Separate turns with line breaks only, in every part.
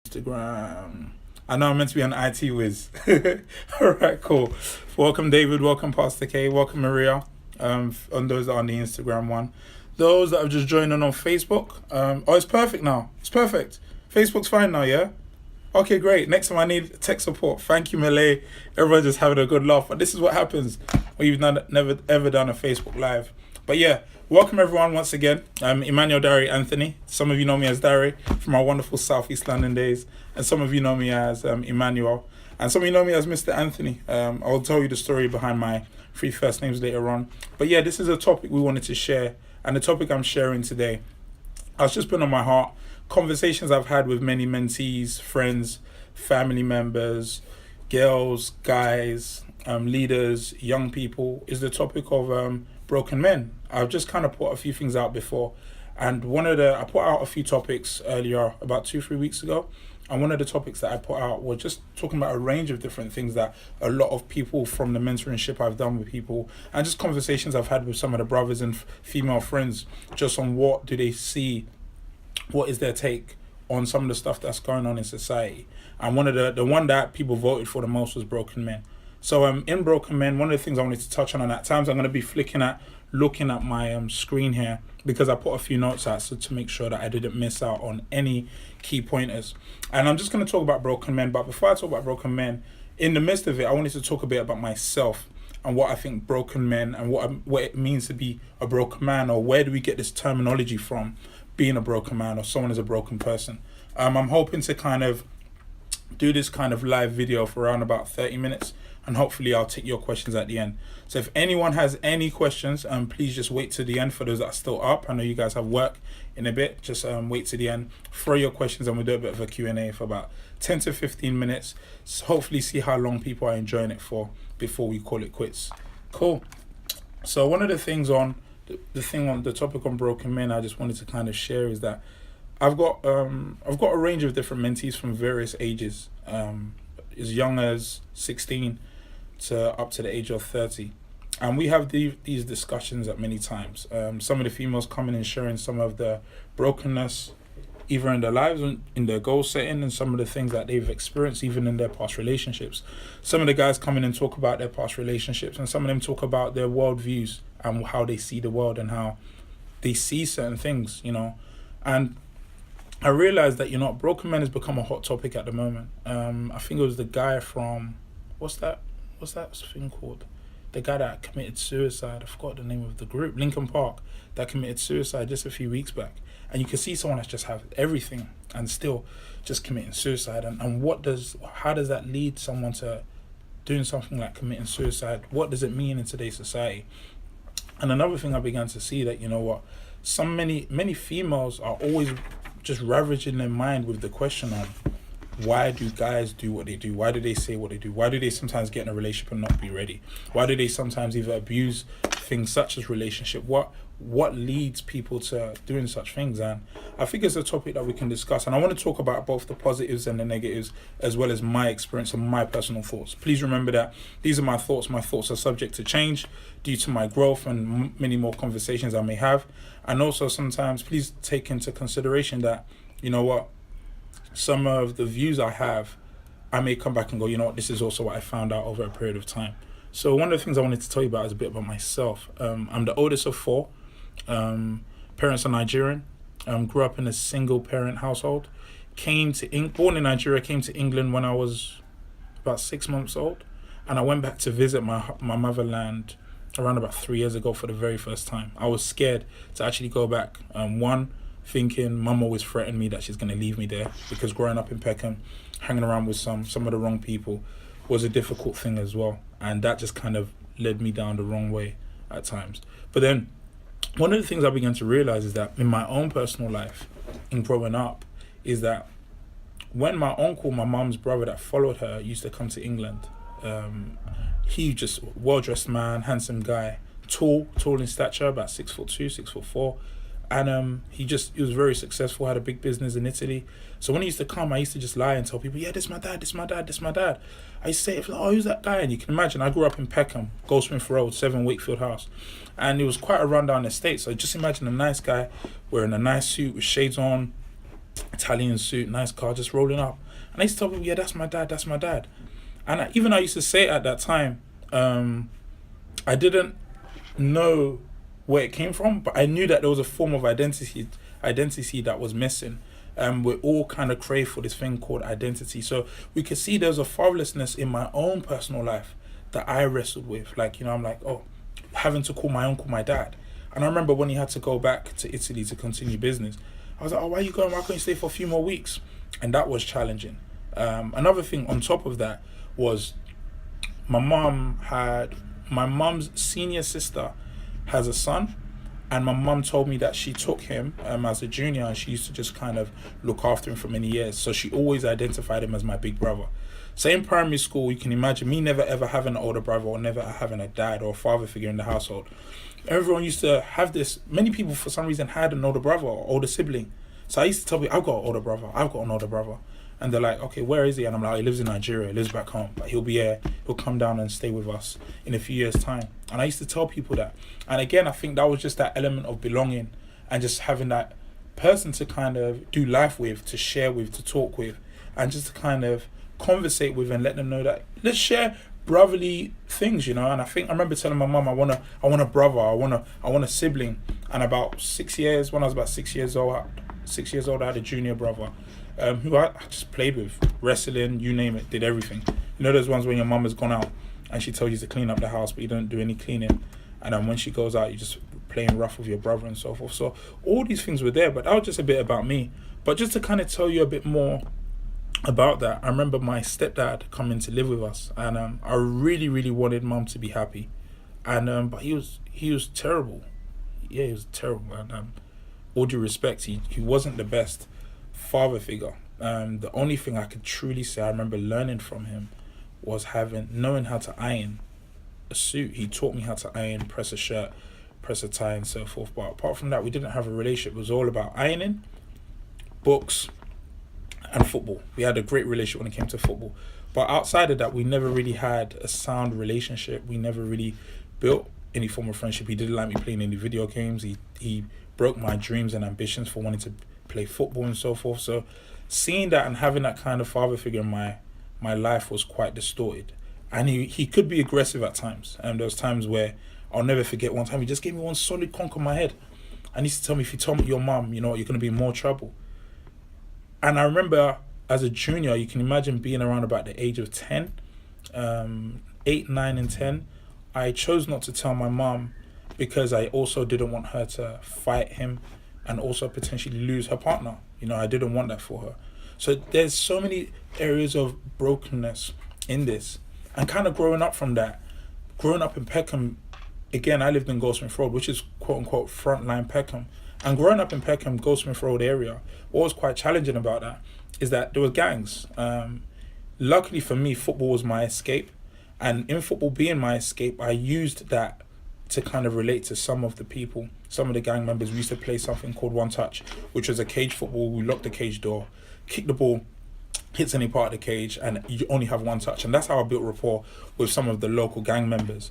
Instagram. I know I'm meant to be an IT whiz. All right, cool. Welcome, David. Welcome, Pastor K. Welcome, Maria. On those that are on the Instagram one. Those that have just joined in on Facebook. It's perfect now. It's perfect. Facebook's fine now, yeah? Okay, great. Next time I need tech support. Thank you, Malay. Everyone's just having a good laugh. But this is what happens when you've never ever done a Facebook Live. But yeah, welcome everyone once again. I'm Emmanuel Dari Anthony. Some of you know me as Dari from our wonderful South East London days. And some of you know me as Emmanuel. And some of you know me as Mr. Anthony. I'll tell you the story behind my three first names later on. But yeah, this is a topic we wanted to share. And the topic I'm sharing today has just been on my heart. Conversations I've had with many mentees, friends, family members, girls, guys, leaders, young people, is the topic of broken men. I've just kind of put a few things out before, and I put out a few topics earlier, about 2-3 weeks ago, and one of the topics that I put out was just talking about a range of different things that a lot of people from the mentorship I've done with people, and just conversations I've had with some of the brothers and female friends, just on what do they see, what is their take on some of the stuff that's going on in society. And one of the one that people voted for the most was broken men. So in broken men, one of the things I wanted to touch on at times, I'm going to be looking at my screen here, because I put a few notes out so to make sure that I didn't miss out on any key pointers. And I'm just going to talk about broken men. But before I talk about broken men, in the midst of it, I wanted to talk a bit about myself and what I think broken men and what it means to be a broken man, or where do we get this terminology from, being a broken man or someone is a broken person. I'm hoping to kind of do this kind of live video for around about 30 minutes, and hopefully I'll take your questions at the end. So if anyone has any questions, please just wait to the end. For those that are still up, I know you guys have work in a bit, just wait to the end, throw your questions, and we'll do a bit of a Q&A for about 10 to 15 minutes. So hopefully see how long people are enjoying it for before we call it quits. Cool. So one of the things on the thing on the topic on broken men I just wanted to kind of share is that I've got a range of different mentees from various ages, as young as 16 to up to the age of 30, and we have these discussions at many times. Some of the females come in and sharing some of the brokenness either in their lives and in their goal setting, and some of the things that they've experienced even in their past relationships. Some of the guys come in and talk about their past relationships, and some of them talk about their worldviews and how they see the world and how they see certain things, And I realized that, broken men has become a hot topic at the moment. I think it was the guy from, what's that thing called? The guy that committed suicide. I forgot the name of the group, Lincoln Park, that committed suicide just a few weeks back. And you can see someone that's just have everything and still just committing suicide. And how does that lead someone to doing something like committing suicide? What does it mean in today's society? And another thing I began to see that, many females are always just ravaging their mind with the question of, why do guys do what they do? Why do they say what they do? Why do they sometimes get in a relationship and not be ready? Why do they sometimes either abuse things such as relationship? What leads people to doing such things? And I think it's a topic that we can discuss. And I want to talk about both the positives and the negatives, as well as my experience and my personal thoughts. Please remember that these are my thoughts. My thoughts are subject to change due to my growth and many more conversations I may have. And also sometimes please take into consideration that, some of the views I have, I may come back and go, this is also what I found out over a period of time. So one of the things I wanted to tell you about is a bit about myself. I'm the oldest of four. Parents are Nigerian. Grew up in a single parent household. Born in Nigeria, came to England when I was about 6 months old. And I went back to visit my motherland around about 3 years ago for the very first time. I was scared to actually go back. Thinking mum always threatened me that she's going to leave me there, because growing up in Peckham, hanging around with some of the wrong people was a difficult thing as well. And that just kind of led me down the wrong way at times. But then one of the things I began to realize is that in my own personal life, in growing up, is that when my uncle, my mum's brother that followed her, used to come to England, he just well-dressed man, handsome guy, tall in stature, about 6'2", 6'4". And he was very successful, had a big business in Italy. So when he used to come, I used to just lie and tell people, yeah, this is my dad. I used to say, oh, who's that guy? And you can imagine, I grew up in Peckham, Goldsmith Road, 7 Wakefield House. And it was quite a rundown estate. So just imagine a nice guy wearing a nice suit with shades on, Italian suit, nice car, just rolling up. And I used to tell people, yeah, that's my dad, that's my dad. And even I used to say it at that time, I didn't know where it came from, but I knew that there was a form of identity that was missing. We're all kind of crave for this thing called identity. So we could see there's a fatherlessness in my own personal life that I wrestled with. Like, I'm like, oh, having to call my uncle my dad. And I remember when he had to go back to Italy to continue business, I was like, oh, why are you going? Why can't you stay for a few more weeks? And that was challenging. Another thing on top of that was my mum's senior sister has a son, and my mum told me that she took him as a junior, and she used to just kind of look after him for many years. So she always identified him as my big brother. Same primary school, you can imagine me never ever having an older brother or never having a dad or a father figure in the household. Everyone used to have this. Many people for some reason had an older brother or older sibling. So I used to tell people, I've got an older brother, I've got an older brother. And they're like, okay, where is he? And I'm like, he lives in Nigeria, he lives back home, but he'll be here, he'll come down and stay with us in a few years' time. And I used to tell people that. And again, I think that was just that element of belonging and just having that person to kind of do life with, to share with, to talk with, and just to kind of conversate with and let them know that let's share brotherly things, And I remember telling my mum, I want a brother, I want a sibling. And about 6 years, when I was about 6 years old, I had a junior brother. Who I just played with, wrestling, you name it, did everything. Those ones when your mum has gone out and she tells you to clean up the house, but you don't do any cleaning. And then when she goes out, you're just playing rough with your brother and so forth. So all these things were there, but that was just a bit about me. But just to kind of tell you a bit more about that, I remember my stepdad coming to live with us, and I really, really wanted mum to be happy. And but he was terrible. Yeah, he was terrible. And all due respect, he wasn't the best father figure. The only thing I could truly say I remember learning from him was knowing how to iron a suit. He taught me how to iron, press a shirt, press a tie, and so forth. But apart from that, we didn't have a relationship. It was all about ironing, books, and football. We had a great relationship when it came to football. But outside of that, we never really had a sound relationship. We never really built any form of friendship. He didn't like me playing any video games. He broke my dreams and ambitions for wanting to play football and so forth. So seeing that and having that kind of father figure in my life was quite distorted. And he could be aggressive at times. And there was times where I'll never forget one time he just gave me one solid conk on my head. And he used to tell me, if you tell me your mum, you're going to be in more trouble. And I remember as a junior, you can imagine being around about the age of 10, 8, 9 and 10. I chose not to tell my mum because I also didn't want her to fight him and also potentially lose her partner. I didn't want that for her. So there's so many areas of brokenness in this. And kind of growing up from that, growing up in Peckham, again, I lived in Goldsmith Road, which is quote-unquote frontline Peckham. And growing up in Peckham, Goldsmith Road area, what was quite challenging about that is that there were gangs. Luckily for me, football was my escape. And in football being my escape, I used that to kind of relate to some of the people, some of the gang members. We used to play something called one touch, which was a cage football. We locked the cage door, kick the ball, hits any part of the cage, and you only have one touch. And that's how I built rapport with some of the local gang members.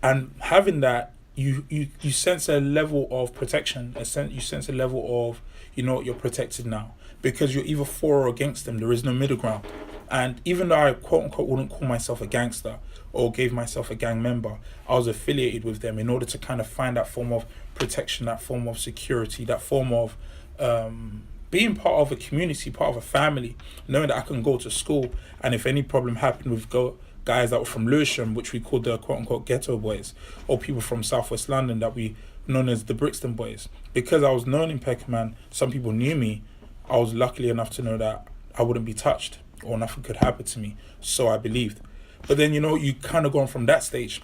And having that, you sense a level of protection. You sense a level of, you're protected now. Because you're either for or against them. There is no middle ground. And even though I quote unquote wouldn't call myself a gangster or gave myself a gang member, I was affiliated with them in order to kind of find that form of protection, that form of security, that form of being part of a community, part of a family, knowing that I can go to school, and if any problem happened with guys that were from Lewisham, which we called the quote unquote ghetto boys, or people from Southwest London that we known as the Brixton boys, because I was known in Peckham and some people knew me, I was lucky enough to know that I wouldn't be touched or nothing could happen to me. So I believed. But then, you kind of go on from that stage,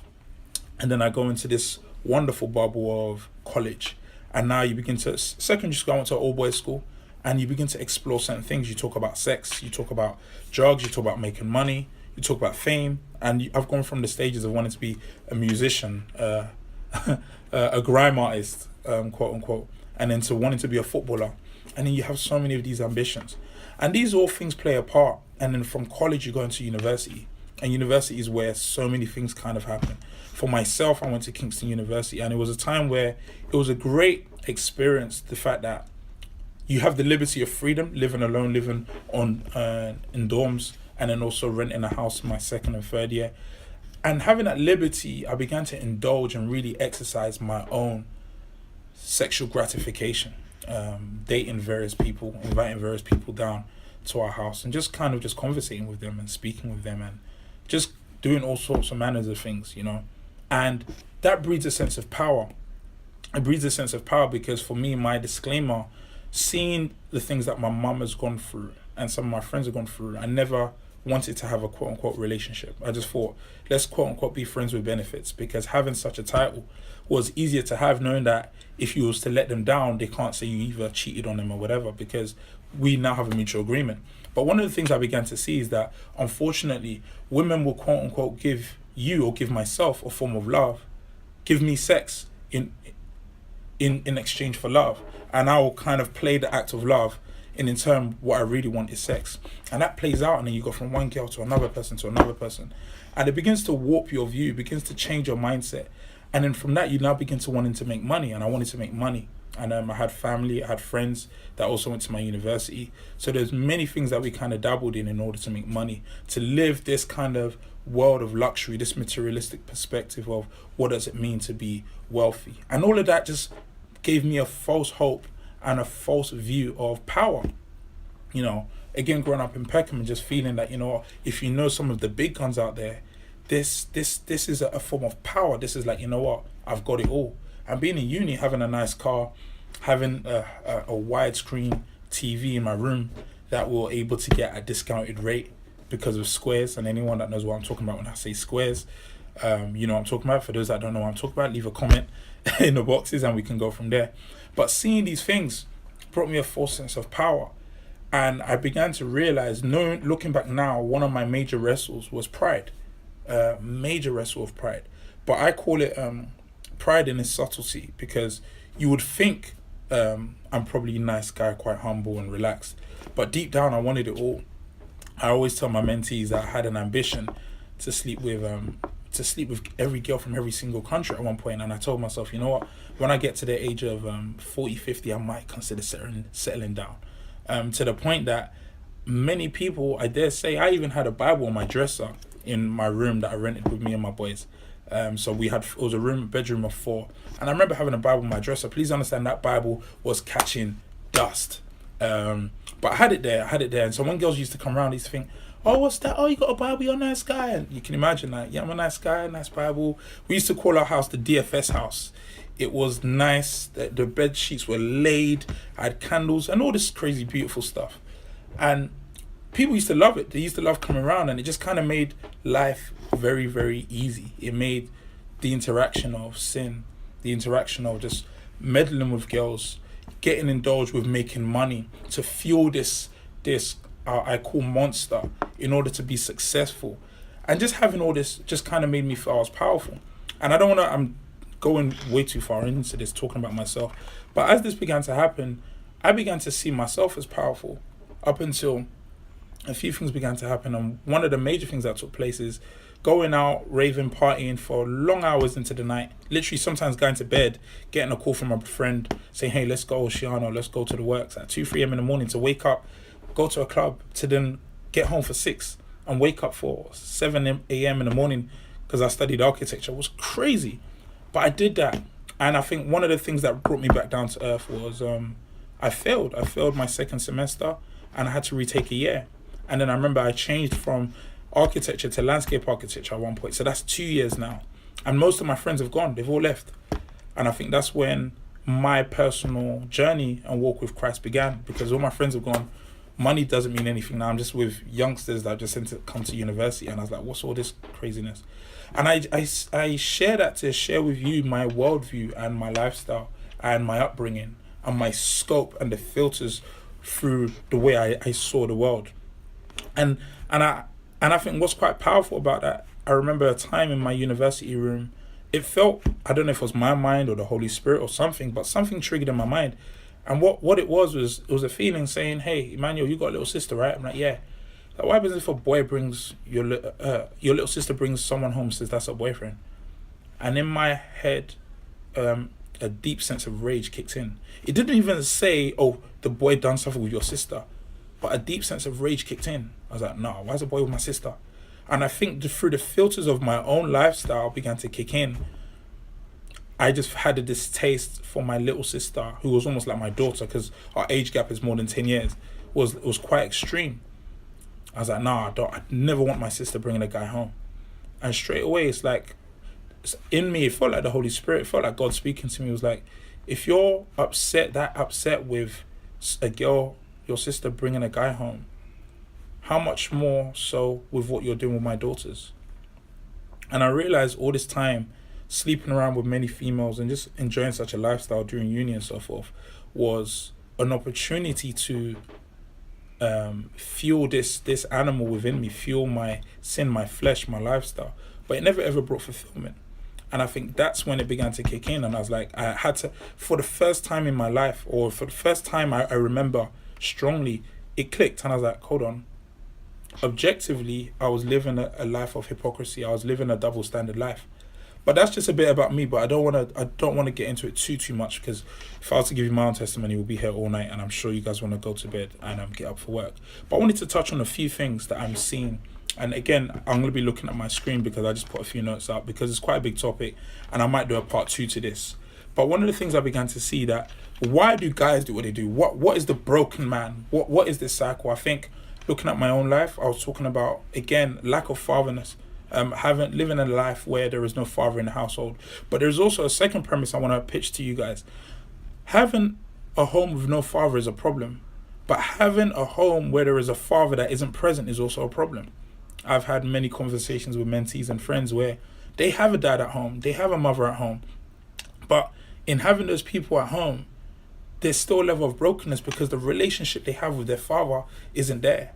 and then I go into this wonderful bubble of college. And now you begin to, secondary school, I went to an all-boys school, and you begin to explore certain things. You talk about sex, you talk about drugs, you talk about making money, you talk about fame. And I've gone from the stages of wanting to be a musician, a grime artist, quote unquote, and then to wanting to be a footballer. And then you have so many of these ambitions. And these all things play a part. And then from college, you go into university. And university is where so many things kind of happen. For myself, I went to Kingston University, and it was a time where it was a great experience. The fact that you have the liberty of freedom, living alone, living on in dorms, and then also renting a house in my second and third year. And having that liberty, I began to indulge and really exercise my own sexual gratification, dating various people, inviting various people down to our house, and just kind of just conversating with them and speaking with them, and just doing all sorts of manners of things, and that breeds a sense of power. It breeds a sense of power because for me, my disclaimer, seeing the things that my mum has gone through and some of my friends have gone through, I never wanted to have a quote unquote relationship. I just thought, let's quote unquote be friends with benefits, because having such a title was easier to have, knowing that if you was to let them down, they can't say you either cheated on them or whatever, because we now have a mutual agreement. But one of the things I began to see is that unfortunately women will quote unquote give you or give myself a form of love, give me sex in exchange for love, and I will kind of play the act of love, and in turn what I really want is sex. And that plays out, and then you go from one girl to another person, and it begins to warp your view, begins to change your mindset. And then from that, you now begin to wanting to make money, and I wanted to make money. And I had family, I had friends that also went to my university. So there's many things that we kind of dabbled in order to make money, to live this kind of world of luxury, this materialistic perspective of what does it mean to be wealthy. And all of that just gave me a false hope and a false view of power. Again, growing up in Peckham and just feeling that, if you know some of the big guns out there, this is a form of power. This is like, I've got it all. And being in uni, having a nice car, having a widescreen TV in my room that we were able to get a discounted rate because of Squares. And anyone that knows what I'm talking about when I say Squares, you know what I'm talking about. For those that don't know what I'm talking about, leave a comment in the boxes and we can go from there. But seeing these things brought me a false sense of power. And I began to realize, looking back now, one of my major wrestles was pride. Major wrestle of pride. But I call it pride in its subtlety, because you would think I'm probably a nice guy, quite humble and relaxed. But deep down, I wanted it all. I always tell my mentees that I had an ambition to sleep with every girl from every single country at one point. And I told myself, you know what, when I get to the age of 40, 50, I might consider settling down. To the point that many people, I dare say, I even had a Bible on my dresser in my room that I rented with me and my boys. So it was a bedroom of 4. And I remember having a Bible on my dresser. Please understand that Bible was catching dust. But I had it there. And so when girls used to come around, they used to think, oh, what's that? Oh, you got a Bible, you're a nice guy. And you can imagine that. Yeah, I'm a nice guy, nice Bible. We used to call our house the DFS house. It was nice. The bed sheets were laid. I had candles and all this crazy, beautiful stuff. And people used to love it. They used to love coming around, and it just kind of made life very, very easy. It made the interaction of sin, the interaction of just meddling with girls, getting indulged with making money to fuel this I call monster in order to be successful. And just having all this just kind of made me feel I was powerful. And I don't want to, I'm going way too far into this, talking about myself. But as this began to happen, I began to see myself as powerful up until a few things began to happen. And one of the major things that took place is going out, raving, partying for long hours into the night. Literally sometimes going to bed, getting a call from a friend saying, hey, let's go, Shiano, let's go to the works at 2, 3 a.m. in the morning, to wake up, go to a club, to then get home for 6 and wake up for 7 a.m. in the morning because I studied architecture. It was crazy. But I did that. And I think one of the things that brought me back down to earth was I failed. I failed my second semester and I had to retake a year. And then I remember I changed from architecture to landscape architecture at one point. So that's 2 years now. And most of my friends have gone. They've all left. And I think that's when my personal journey and walk with Christ began, because all my friends have gone. Money doesn't mean anything now. I'm just with youngsters that just come to university, and I was like, what's all this craziness? And I share that to share with you my worldview and my lifestyle and my upbringing and my scope and the filters through the way I saw the world. And I think what's quite powerful about that, I remember a time in my university room, it felt, I don't know if it was my mind or the Holy Spirit or something, but something triggered in my mind. And what it was a feeling saying, hey, Emmanuel, you got a little sister, right? I'm like, yeah. Like, what happens if a boy brings your little sister brings someone home, says that's her boyfriend? And in my head, a deep sense of rage kicked in. It didn't even say, oh, the boy done something with your sister, but a deep sense of rage kicked in. I was like, nah, why's the boy with my sister? And I think through the filters of my own lifestyle began to kick in. I just had a distaste for my little sister, who was almost like my daughter, because our age gap is more than 10 years, was quite extreme. I was like, nah, I never want my sister bringing a guy home. And straight away, it's like, in me, it felt like the Holy Spirit, it felt like God speaking to me. It was like, if you're that upset with a girl, your sister bringing a guy home, how much more so with what you're doing with my daughters? And I realized all this time, sleeping around with many females and just enjoying such a lifestyle during uni and so forth, was an opportunity to fuel this animal within me, fuel my sin, my flesh, my lifestyle. But it never ever brought fulfillment. And I think that's when it began to kick in. And I was like, I had to, for the first time in my life, or for the first time I remember strongly, it clicked. And I was like, hold on. Objectively, I was living a life of hypocrisy. I was living a double standard life. But that's just a bit about me. But I don't want to get into it too much, because if I was to give you my own testimony, we'll be here all night, and I'm sure you guys want to go to bed and get up for work. But I wanted to touch on a few things that I'm seeing. And again, I'm going to be looking at my screen because I just put a few notes up, because it's quite a big topic, and I might do a part 2 to this. But one of the things I began to see, that why do guys do what they do? What is the broken man? What is this cycle? I think looking at my own life, I was talking about, again, lack of fatherness. Living a life where there is no father in the household. But there's also a second premise I want to pitch to you guys. Having a home with no father is a problem, but having a home where there is a father that isn't present is also a problem. I've had many conversations with mentees and friends where they have a dad at home, they have a mother at home, but in having those people at home, there's still a level of brokenness because the relationship they have with their father isn't there.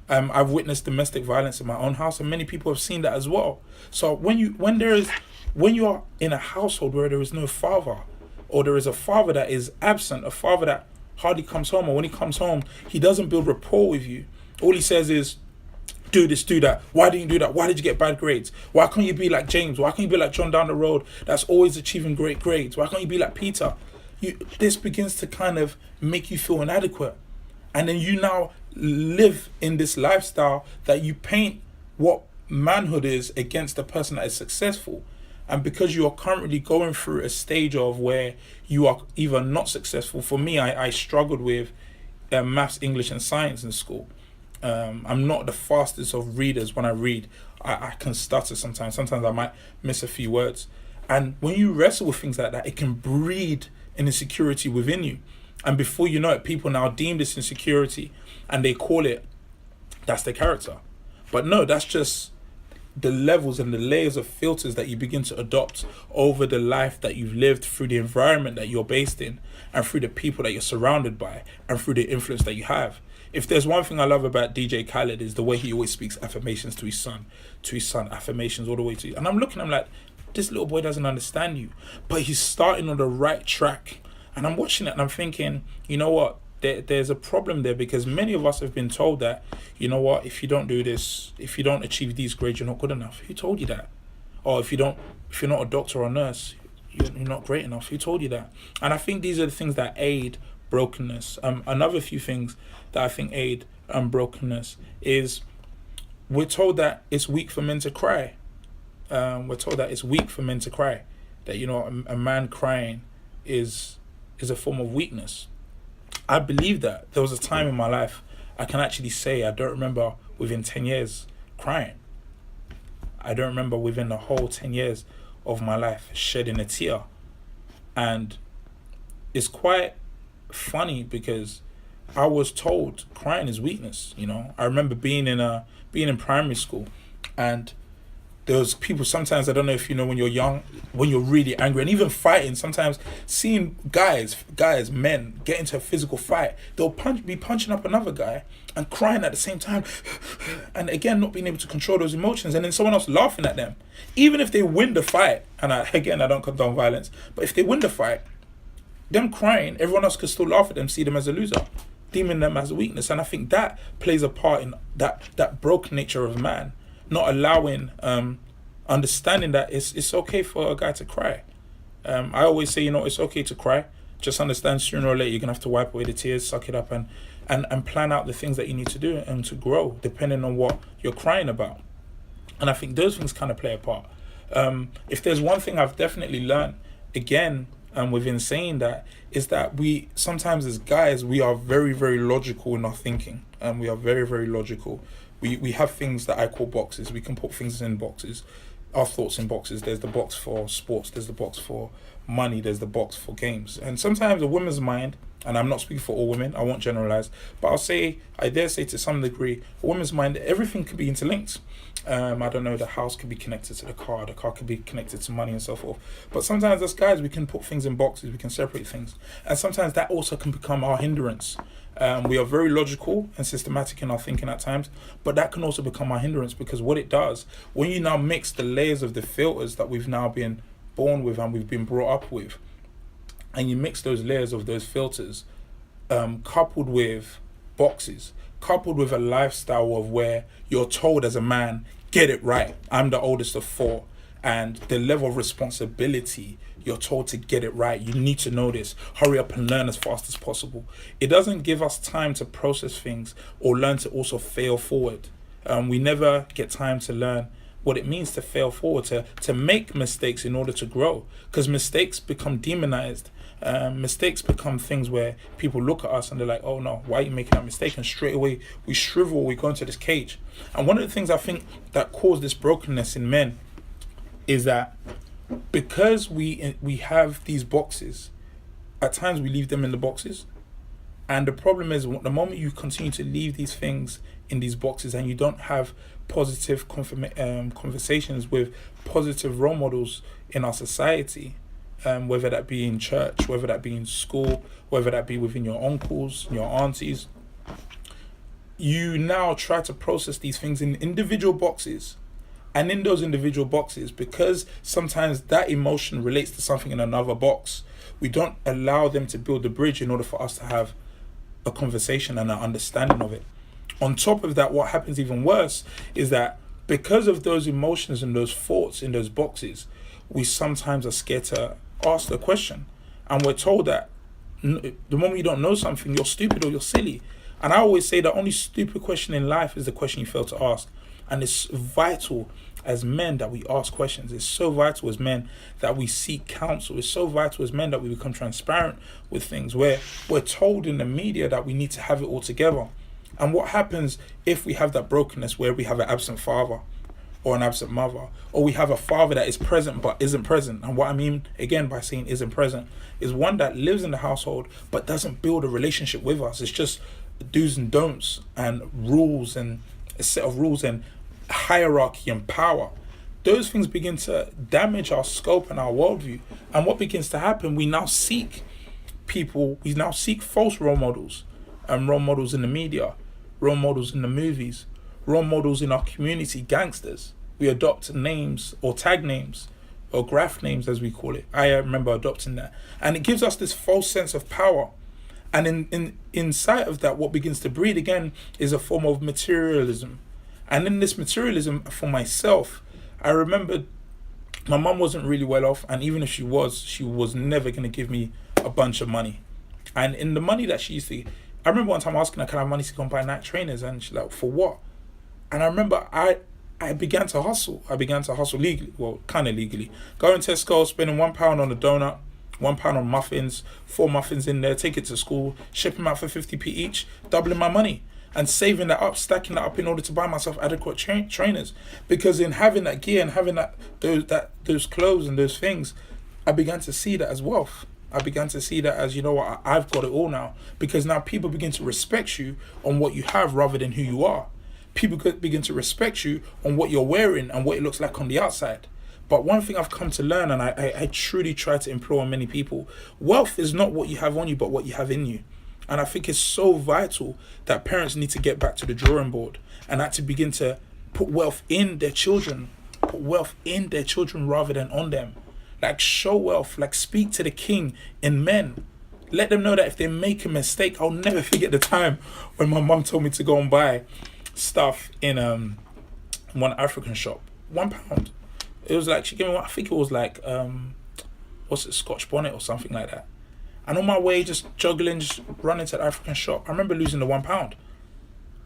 I've witnessed domestic violence in my own house, and many people have seen that as well. So when you are in a household where there is no father, or there is a father that is absent, a father that hardly comes home, or when he comes home, he doesn't build rapport with you. All he says is, do this, do that. Why didn't you do that? Why did you get bad grades? Why can't you be like James? Why can't you be like John down the road that's always achieving great grades? Why can't you be like Peter? This begins to kind of make you feel inadequate. And then you now live in this lifestyle that you paint what manhood is against the person that is successful. And because you are currently going through a stage of where you are either not successful. For me, I struggled with maths, English and science in school. I'm not the fastest of readers. When I read, I can stutter sometimes. Sometimes I might miss a few words. And when you wrestle with things like that, it can breed an insecurity within you. And before you know it, people now deem this insecurity and they call it, that's their character. But no, that's just the levels and the layers of filters that you begin to adopt over the life that you've lived, through the environment that you're based in, and through the people that you're surrounded by, and through the influence that you have. If there's one thing I love about DJ Khaled, is the way he always speaks affirmations to his son, affirmations all the way to you. And I'm like, this little boy doesn't understand you, but he's starting on the right track. And I'm watching it and I'm thinking, you know what, there's a problem there, because many of us have been told that, you know what, if you don't do this, if you don't achieve these grades, you're not good enough. Who told you that? Or if you're not a doctor or a nurse, you're not great enough. Who told you that? And I think these are the things that aid brokenness. Another few things that I think aid brokenness is, we're told that it's weak for men to cry. We're told that it's weak for men to cry. That, you know, a man crying is a form of weakness. I believe that. There was a time in my life, I can actually say I don't remember within 10 years crying. I don't remember within the whole 10 years of my life shedding a tear. And it's quite funny because I was told crying is weakness, you know. I remember being in primary school, and there was people sometimes, I don't know if you know, when you're young, when you're really angry and even fighting, sometimes seeing men get into a physical fight, they'll be punching up another guy and crying at the same time. And again, not being able to control those emotions, and then someone else laughing at them. Even if they win the fight, and I don't condone violence, but if they win the fight, them crying, everyone else could still laugh at them, see them as a loser, deeming them as a weakness. And I think that plays a part in that broken nature of man. Not allowing, understanding that it's okay for a guy to cry. I always say, it's okay to cry. Just understand sooner or later you're gonna have to wipe away the tears, suck it up, and plan out the things that you need to do and to grow, depending on what you're crying about. And I think those things kind of play a part. If there's one thing I've definitely learned, again, within saying that, is that we sometimes as guys, we are very, very logical in our thinking. And we are very, very logical. We have things that I call boxes. We can put things in boxes, our thoughts in boxes. There's the box for sports, there's the box for money, there's the box for games. And sometimes a woman's mind, and I'm not speaking for all women, I won't generalize, but I dare say to some degree, a woman's mind, everything could be interlinked. I don't know, the house could be connected to the car could be connected to money and so forth. But sometimes as guys, we can put things in boxes, we can separate things. And sometimes that also can become our hindrance. We are very logical and systematic in our thinking at times, but that can also become our hindrance, because what it does, when you now mix the layers of the filters that we've now been born with and we've been brought up with, and you mix those layers of those filters, coupled with boxes, coupled with a lifestyle of where you're told as a man, get it right, I'm the oldest of four, and the level of responsibility, you're told to get it right, you need to know this, hurry up and learn as fast as possible. It doesn't give us time to process things or learn to also fail forward. We never get time to learn what it means to fail forward, to make mistakes in order to grow, because mistakes become demonized. Mistakes become things where people look at us and they're like, oh no, why are you making that mistake? And straight away we shrivel, we go into this cage. And one of the things I think that caused this brokenness in men is that because we have these boxes, at times we leave them in the boxes. And the problem is, the moment you continue to leave these things in these boxes and you don't have positive conversations with positive role models in our society, whether that be in church, whether that be in school, whether that be within your uncles, your aunties, you now try to process these things in individual boxes. And in those individual boxes, because sometimes that emotion relates to something in another box, we don't allow them to build a bridge in order for us to have a conversation and an understanding of it. On top of that, what happens even worse is that because of those emotions and those thoughts in those boxes, we sometimes are scared to ask the question. And we're told that the moment you don't know something, you're stupid or you're silly. And I always say the only stupid question in life is the question you fail to ask. And it's vital as men that we ask questions. It's so vital as men that we seek counsel. It's so vital as men that we become transparent with things, where we're told in the media that we need to have it all together. And what happens if we have that brokenness where we have an absent father or an absent mother, or we have a father that is present but isn't present? And what I mean, again, by saying isn't present, is one that lives in the household but doesn't build a relationship with us. It's just do's and don'ts and rules and a set of rules and hierarchy and power. Those things begin to damage our scope and our worldview. And what begins to happen, we now seek false role models, and role models in the media, role models in the movies, role models in our community, gangsters. We adopt names or tag names or graph names, as we call it. I remember adopting that. And it gives us this false sense of power. And in sight of that, what begins to breed again is a form of materialism. And in this materialism, for myself, I remember my mum wasn't really well off, and even if she was never going to give me a bunch of money. And in the money that she used to, I remember one time asking her, can I have money to go and buy Nike trainers? And she's like, for what? And I remember I began to hustle. I began to hustle legally, well, kind of legally. Going to Tesco, spending £1 on a donut, £1 on muffins, 4 muffins in there, take it to school, ship them out for 50p each, doubling my money. And saving that up, stacking that up in order to buy myself adequate trainers. Because in having that gear and having those clothes and those things, I began to see that as wealth. I began to see that as, you know what, I've got it all now. Because now people begin to respect you on what you have rather than who you are. People begin to respect you on what you're wearing and what it looks like on the outside. But one thing I've come to learn, and I truly try to implore on many people, wealth is not what you have on you, but what you have in you. And I think it's so vital that parents need to get back to the drawing board and that to begin to put wealth in their children, rather than on them. Like, show wealth, like speak to the king in men. Let them know that if they make a mistake, I'll never forget the time when my mum told me to go and buy stuff in one African shop. £1. It was like, she gave me, I think it was like Scotch bonnet or something like that. And on my way, just juggling, just running to the African shop, I remember losing the £1.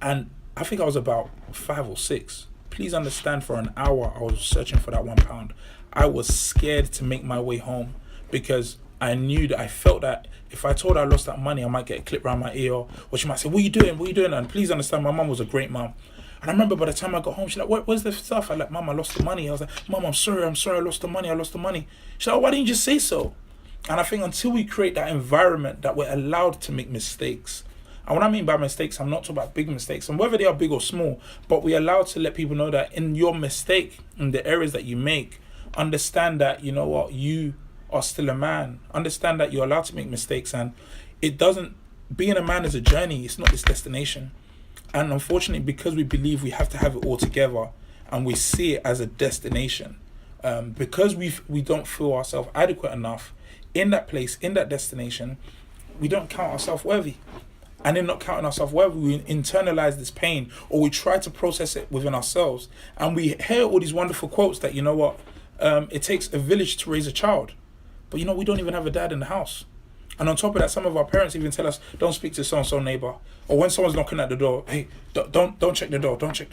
And I think I was about 5 or 6. Please understand, for an hour, I was searching for that £1. I was scared to make my way home because I knew that I felt that if I told her I lost that money, I might get a clip around my ear, or she might say, what are you doing? What are you doing? And please understand, my mum was a great mum. And I remember by the time I got home, she's like, where's the stuff? I'm like, Mum, I lost the money. I was like, Mum, I'm sorry, I lost the money. She's like, why didn't you just say so? And I think until we create that environment that we're allowed to make mistakes, and what I mean by mistakes, I'm not talking about big mistakes, and whether they are big or small, but we're allowed to let people know that in your mistake, in the areas that you make, understand that, you know what, you are still a man. Understand that you're allowed to make mistakes, and being a man is a journey, it's not this destination. And unfortunately, because we believe we have to have it all together and we see it as a destination, because we don't feel ourselves adequate enough in that place, in that destination, we don't count ourselves worthy. And in not counting ourselves worthy, we internalize this pain, or we try to process it within ourselves. And we hear all these wonderful quotes that, you know what, it takes a village to raise a child. But you know, we don't even have a dad in the house. And on top of that, some of our parents even tell us, don't speak to so-and-so neighbor. Or when someone's knocking at the door, hey, don't check the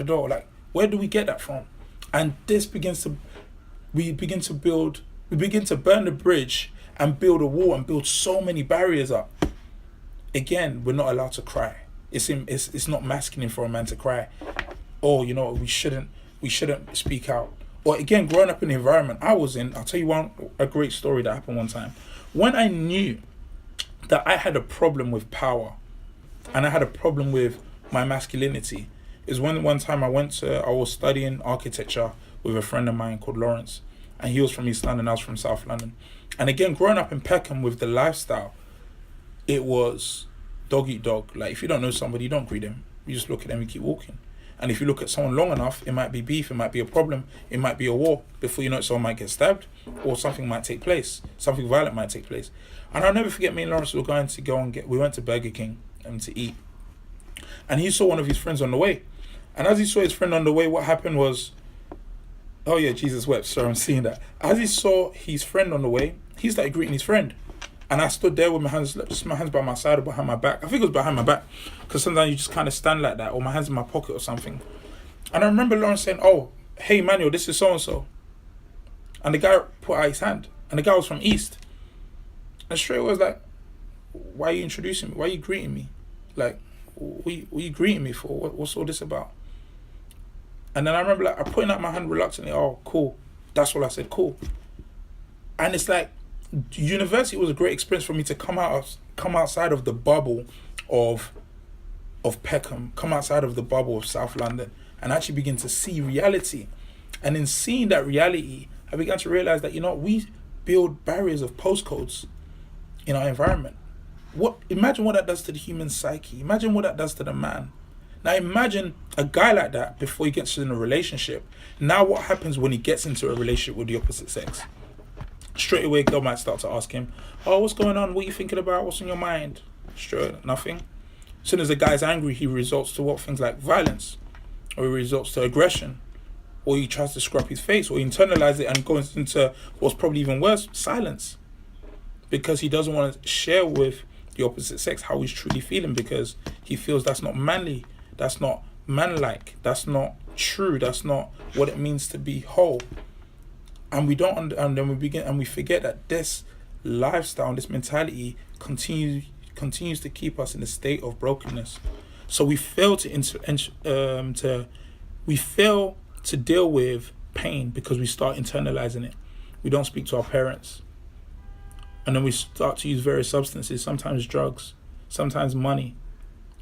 door. Like, where do we get that from? And this we begin to burn the bridge and build a wall and build so many barriers up. Again, we're not allowed to cry. It's not masculine for a man to cry. Or, you know, we shouldn't speak out. Or again, growing up in the environment I was in, I'll tell you a great story that happened one time. When I knew that I had a problem with power and I had a problem with my masculinity, is when one time I was studying architecture with a friend of mine called Lawrence, and he was from East London, I was from South London. And again, growing up in Peckham with the lifestyle, it was dog eat dog. Like, if you don't know somebody, you don't greet them. You just look at them and keep walking. And if you look at someone long enough, it might be beef, it might be a problem, it might be a war. Before you know it, someone might get stabbed, or something might take place. Something violent might take place. And I'll never forget, me and Lawrence were going to we went to Burger King to eat. And he saw one of his friends on the way. And as he saw his friend on the way, what happened was, oh yeah, Jesus wept, sorry, I'm seeing that. As he saw his friend on the way, he started greeting his friend. And I stood there with my hands by my side or behind my back. I think it was behind my back, because sometimes you just kind of stand like that, or my hands in my pocket or something. And I remember Lawrence saying, oh, hey, Emmanuel, this is so-and-so. And the guy put out his hand. And the guy was from East. And straight away I was like, why are you introducing me? Why are you greeting me? Like, what are you greeting me for? What's all this about? And then I remember I putting out my hand reluctantly. Oh, cool. That's what I said, cool. And it's like, university was a great experience for me to come outside of the bubble of Peckham, come outside of the bubble of South London, and actually begin to see reality. And in seeing that reality, I began to realize that, you know, we build barriers of postcodes in our environment. Imagine what that does to the human psyche. Imagine what that does to the man. Now imagine a guy like that before he gets in a relationship. Now what happens when he gets into a relationship with the opposite sex? Straight away, girl might start to ask him, oh, what's going on? What are you thinking about? What's on your mind? Straight, nothing. As soon as the guy's angry, he resorts to things like violence, or he resorts to aggression, or he tries to scrub his face, or he internalizes it and goes into what's probably even worse, silence. Because he doesn't want to share with the opposite sex how he's truly feeling, because he feels that's not manly, that's not manlike, that's not true, that's not what it means to be whole. And we don't, and then we forget that this lifestyle, this mentality continues to keep us in a state of brokenness. So we fail to deal with pain because we start internalizing it. We don't speak to our parents, and then we start to use various substances, sometimes drugs, sometimes money,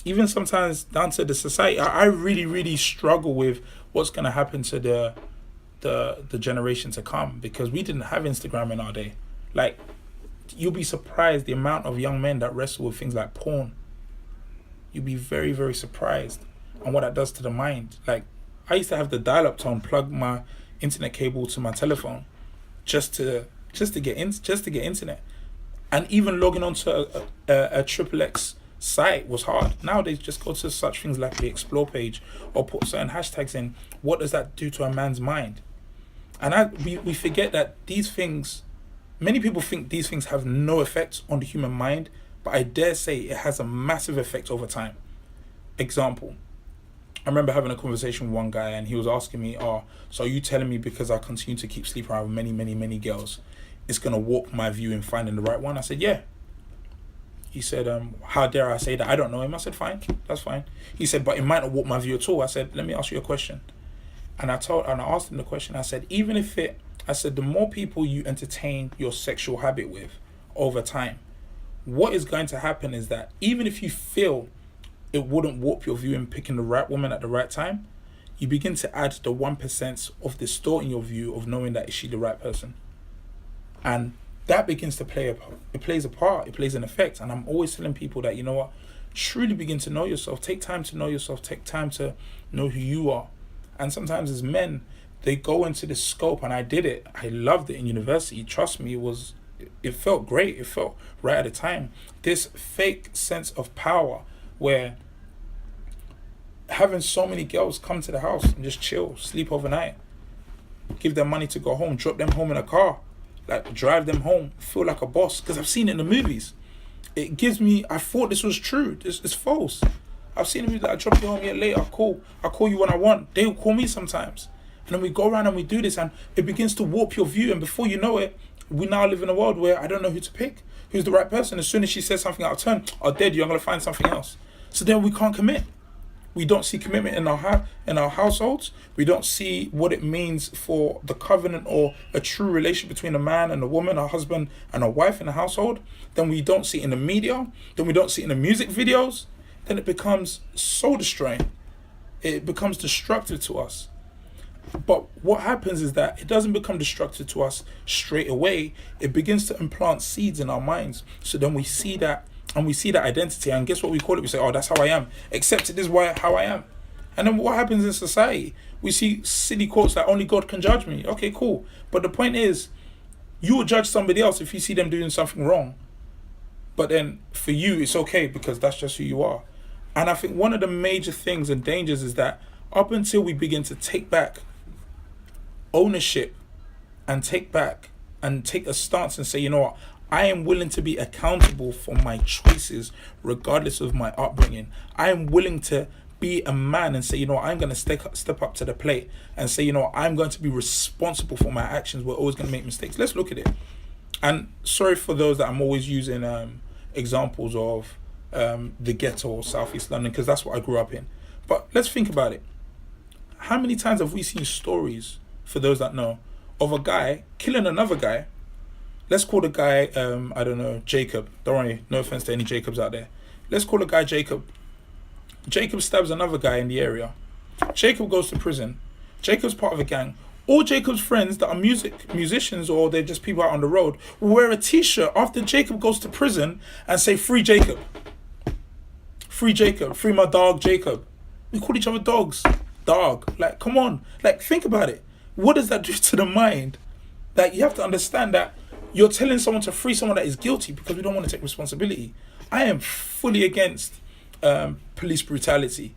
even sometimes down to the society. I really, really struggle with what's going to happen to the generation to come, because we didn't have Instagram in our day. Like, you'll be surprised the amount of young men that wrestle with things like porn. You'll be very, very surprised on what that does to the mind. Like, I used to have the dial-up tone, plug my internet cable to my telephone just to get internet, and even logging onto a XXX site was hard. Nowadays, just go to such things like the explore page or put certain hashtags in. What does that do to a man's mind? And we forget that these things Many people think these things have no effect on the human mind, but I dare say it has a massive effect over time. Example, I remember having a conversation with one guy and he was asking me, so are you telling me because I continue to keep sleeping around with many, many, many girls, it's going to warp my view in finding the right one? I said, yeah. He said, how dare I say that? I don't know him. I said, fine, that's fine. He said, but it might not warp my view at all. I said, let me ask you a question. And I asked him the question. I said, the more people you entertain your sexual habit with over time, what is going to happen is that even if you feel it wouldn't warp your view in picking the right woman at the right time, you begin to add the 1% of distorting your view of knowing that is she the right person. And that begins to play a part. It plays a part. It plays an effect. And I'm always telling people that, you know what, truly begin to know yourself. Take time to know yourself. Take time to know who you are. And sometimes as men, they go into this scope, and I did it. I loved it in university. Trust me, it felt great. It felt right at the time. This fake sense of power where having so many girls come to the house and just chill, sleep overnight, give them money to go home, drop them home in a car, like drive them home, feel like a boss, because I've seen it in the movies. It gives me, I thought this was true. It's false. I've seen it, like, I drop you home, yet later, I'll call you when I want. They'll call me sometimes. And then we go around and we do this, and it begins to warp your view. And before you know it, we now live in a world where I don't know who to pick, who's the right person. As soon as she says something out of turn, dead, you're going to find something else. So then we can't commit. We don't see commitment in our households. We don't see what it means for the covenant or a true relationship between a man and a woman, a husband and a wife in a household. Then we don't see it in the media. Then we don't see it in the music videos. Then it becomes soul destroying. It becomes destructive to us. But what happens is that it doesn't become destructive to us straight away. It begins to implant seeds in our minds. So then we see that, and we see that identity, and guess what we call it? We say, that's how I am. Accept it is how I am. And then what happens in society? We see silly quotes like, only God can judge me. Okay, cool. But the point is, you will judge somebody else if you see them doing something wrong. But then for you, it's okay because that's just who you are. And I think one of the major things and dangers is that up until we begin to take back ownership and take a stance and say, you know what, I am willing to be accountable for my choices regardless of my upbringing. I am willing to be a man and say, you know what, I'm going to step up to the plate and say, you know what, I'm going to be responsible for my actions. We're always going to make mistakes. Let's look at it. And sorry for those that I'm always using examples of the ghetto or Southeast London, because that's what I grew up in. But let's think about it. How many times have we seen stories, for those that know, of a guy killing another guy? Let's call the guy, I don't know, Jacob. Don't worry, no offense to any Jacobs out there. Let's call the guy Jacob. Jacob stabs another guy in the area. Jacob goes to prison. Jacob's part of a gang. All Jacob's friends that are musicians or they're just people out on the road will wear a t-shirt after Jacob goes to prison and say, free Jacob. Free Jacob. Free my dog Jacob. We call each other dogs. Dog. Like, come on. Like, think about it. What does that do to the mind? Like, you have to understand that you're telling someone to free someone that is guilty because we don't want to take responsibility. I am fully against police brutality.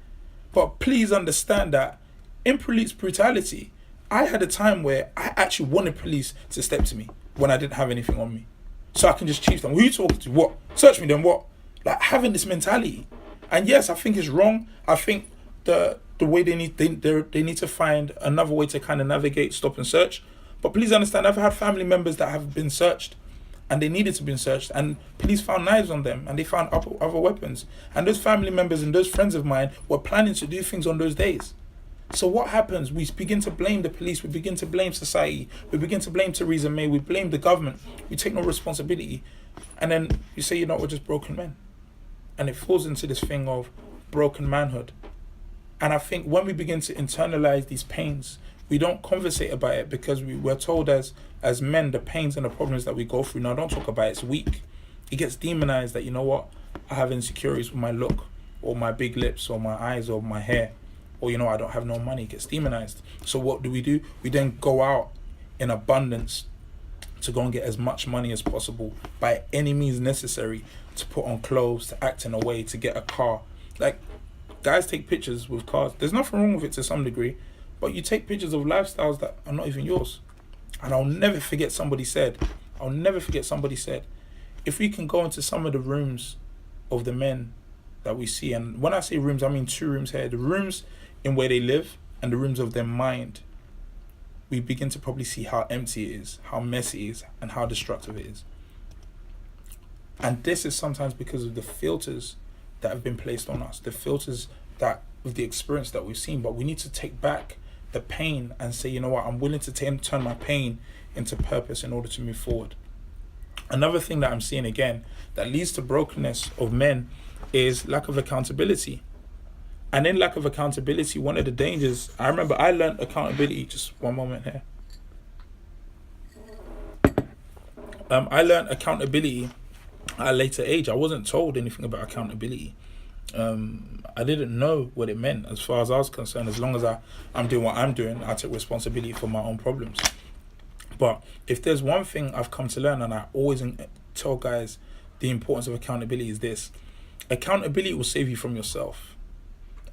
But please understand that in police brutality, I had a time where I actually wanted police to step to me when I didn't have anything on me. So I can just chief them. Who are you talking to? What? Search me then what? Like, having this mentality. And yes, I think it's wrong. I think the way they need to find another way to kind of navigate stop and search. But please understand, I've had family members that have been searched and they needed to be searched and police found knives on them and they found other weapons. And those family members and those friends of mine were planning to do things on those days. So what happens? We begin to blame the police, we begin to blame society, we begin to blame Theresa May, we blame the government, we take no responsibility. And then you say, you know, we're just broken men. And it falls into this thing of broken manhood. And I think when we begin to internalize these pains, we don't conversate about it because we're told as men, the pains and the problems that we go through, now don't talk about it, it's weak. It gets demonized that, you know what, I have insecurities with my look or my big lips or my eyes or my hair, or, you know, I don't have no money. It gets demonized. So what do? We then go out in abundance to go and get as much money as possible by any means necessary to put on clothes, to act in a way, to get a car. Like, guys take pictures with cars. There's nothing wrong with it to some degree, but you take pictures of lifestyles that are not even yours. And I'll never forget somebody said, I'll never forget somebody said, if we can go into some of the rooms of the men that we see, and when I say rooms, I mean 2 rooms here, the rooms in where they live and the rooms of their mind, we begin to probably see how empty it is, how messy it is, and how destructive it is. And this is sometimes because of the filters that have been placed on us, the filters that with the experience that we've seen. But we need to take back the pain and say, you know what, I'm willing to turn my pain into purpose in order to move forward. Another thing that I'm seeing again that leads to brokenness of men is lack of accountability. And in lack of accountability, one of the dangers, I remember I learned accountability, just one moment here. I learned accountability at a later age. I wasn't told anything about accountability. I didn't know what it meant as far as I was concerned. As long as I'm doing what I'm doing, I take responsibility for my own problems. But if there's one thing I've come to learn, and I always tell guys the importance of accountability, is this. Accountability will save you from yourself.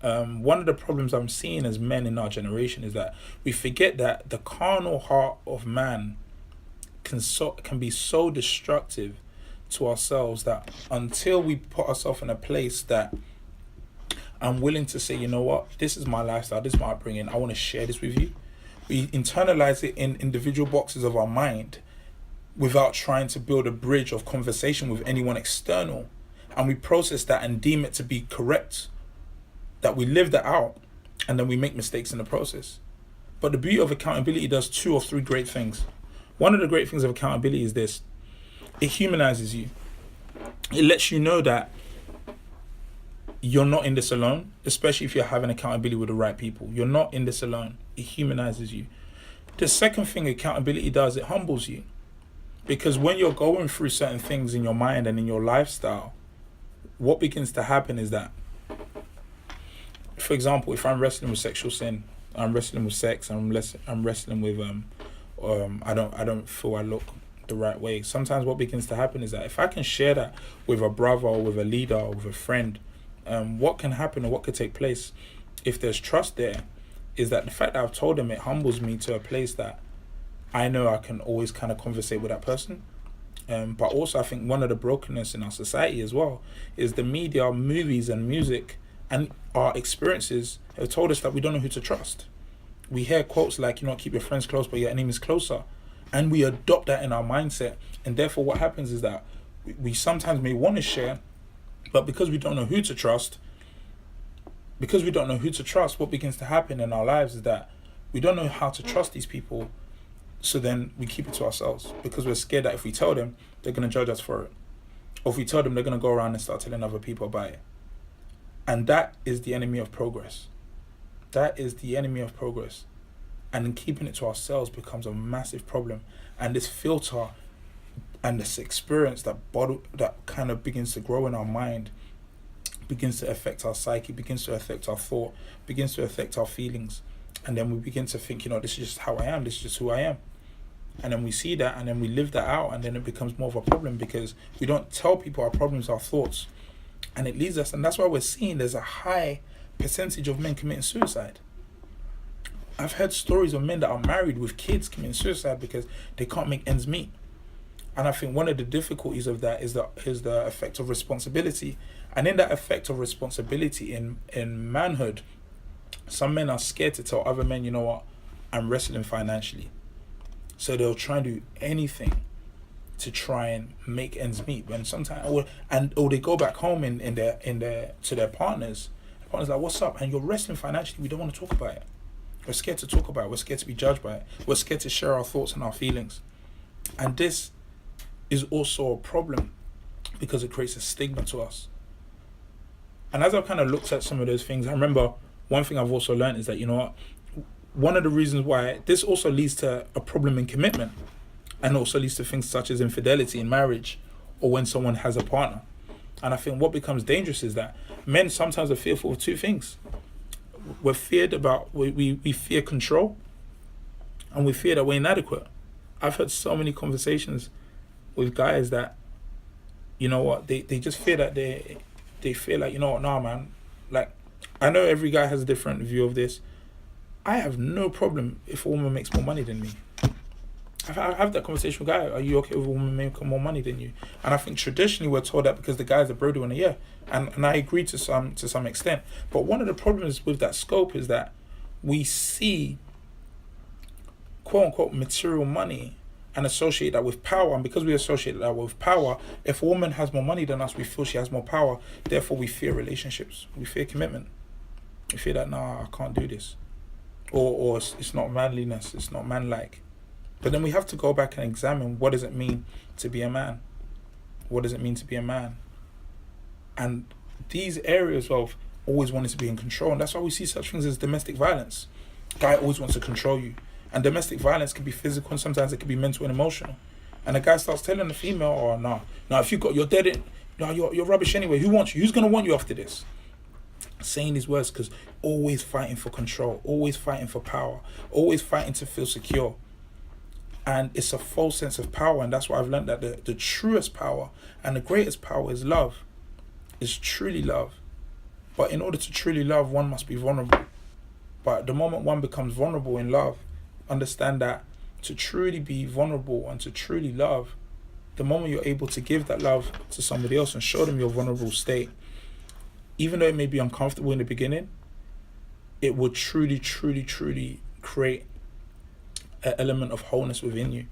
One of the problems I'm seeing as men in our generation is that we forget that the carnal heart of man can be so destructive to ourselves that until we put ourselves in a place that I'm willing to say, you know what, this is my lifestyle, this is my upbringing, I want to share this with you. We internalize it in individual boxes of our mind without trying to build a bridge of conversation with anyone external. And we process that and deem it to be correct, that we live that out, and then we make mistakes in the process. But the beauty of accountability does 2 or 3 great things. One of the great things of accountability is this. It humanizes you. It lets you know that you're not in this alone, especially if you're having accountability with the right people. You're not in this alone. It humanizes you. The second thing accountability does, it humbles you. Because when you're going through certain things in your mind and in your lifestyle, what begins to happen is that, for example, if I'm wrestling with sexual sin, I'm wrestling with sex, I'm wrestling with I don't feel I look the right way. Sometimes what begins to happen is that if I can share that with a brother or with a leader or with a friend, what can happen or what could take place if there's trust there is that the fact that I've told them, it humbles me to a place that I know I can always kind of conversate with that person. But also I think one of the brokenness in our society as well is the media, movies and music and our experiences have told us that we don't know who to trust. We hear quotes like, you know, keep your friends close but your enemies closer. And we adopt that in our mindset. And therefore what happens is that we sometimes may want to share, but because we don't know who to trust, what begins to happen in our lives is that we don't know how to trust these people. So then we keep it to ourselves because we're scared that if we tell them, they're going to judge us for it. Or if we tell them, they're going to go around and start telling other people about it. And that is the enemy of progress. That is the enemy of progress. And then keeping it to ourselves becomes a massive problem. And this filter and this experience that kind of begins to grow in our mind begins to affect our psyche, begins to affect our thought, begins to affect our feelings. And then we begin to think, you know, this is just how I am, this is just who I am. And then we see that and then we live that out, and then it becomes more of a problem because we don't tell people our problems, our thoughts. And it leads us, and that's why we're seeing there's a high percentage of men committing suicide. I've heard stories of men that are married with kids committing suicide because they can't make ends meet. And I think one of the difficulties of that is the effect of responsibility. And in that effect of responsibility in manhood, some men are scared to tell other men, you know what, I'm wrestling financially. So they'll try and do anything to try and make ends meet. When sometimes, or they go back home to their partners. The partner's like, what's up? And you're wrestling financially. We don't want to talk about it. We're scared to talk about it. We're scared to be judged by it. We're scared to share our thoughts and our feelings. And this is also a problem because it creates a stigma to us. And as I've kind of looked at some of those things, I remember one thing I've also learned is that, you know what, one of the reasons why this also leads to a problem in commitment and also leads to things such as infidelity in marriage or when someone has a partner. And I think what becomes dangerous is that men sometimes are fearful of 2 things. We fear control and we fear that we're inadequate. I've had so many conversations with guys that, you know what, they just fear that they feel like, you know what, nah man, like, I know every guy has a different view of this. I have no problem if a woman makes more money than me. I have that conversation with guy. Are you okay with a woman making more money than you? And I think traditionally we're told that because the guy's a breadwinner, yeah. And I agree to some extent. But one of the problems with that scope is that we see quote unquote material money and associate that with power. And because we associate that with power, if a woman has more money than us, we feel she has more power. Therefore, we fear relationships. We fear commitment. We fear that, nah, I can't do this. Or it's not manliness. It's not manlike. But then we have to go back and examine, what does it mean to be a man? What does it mean to be a man? And these areas of always wanting to be in control, and that's why we see such things as domestic violence. Guy always wants to control you. And domestic violence can be physical, and sometimes it can be mental and emotional. And the guy starts telling the female, oh, no, if you're dead, you're rubbish anyway. Who wants you? Who's going to want you after this? Saying these words because always fighting for control, always fighting for power, always fighting to feel secure. And it's a false sense of power. And that's why I've learned that the truest power and the greatest power is love. Is truly love. But in order to truly love, one must be vulnerable. But the moment one becomes vulnerable in love, understand that to truly be vulnerable and to truly love, the moment you're able to give that love to somebody else and show them your vulnerable state, even though it may be uncomfortable in the beginning, it will truly, truly, truly create an element of wholeness within you.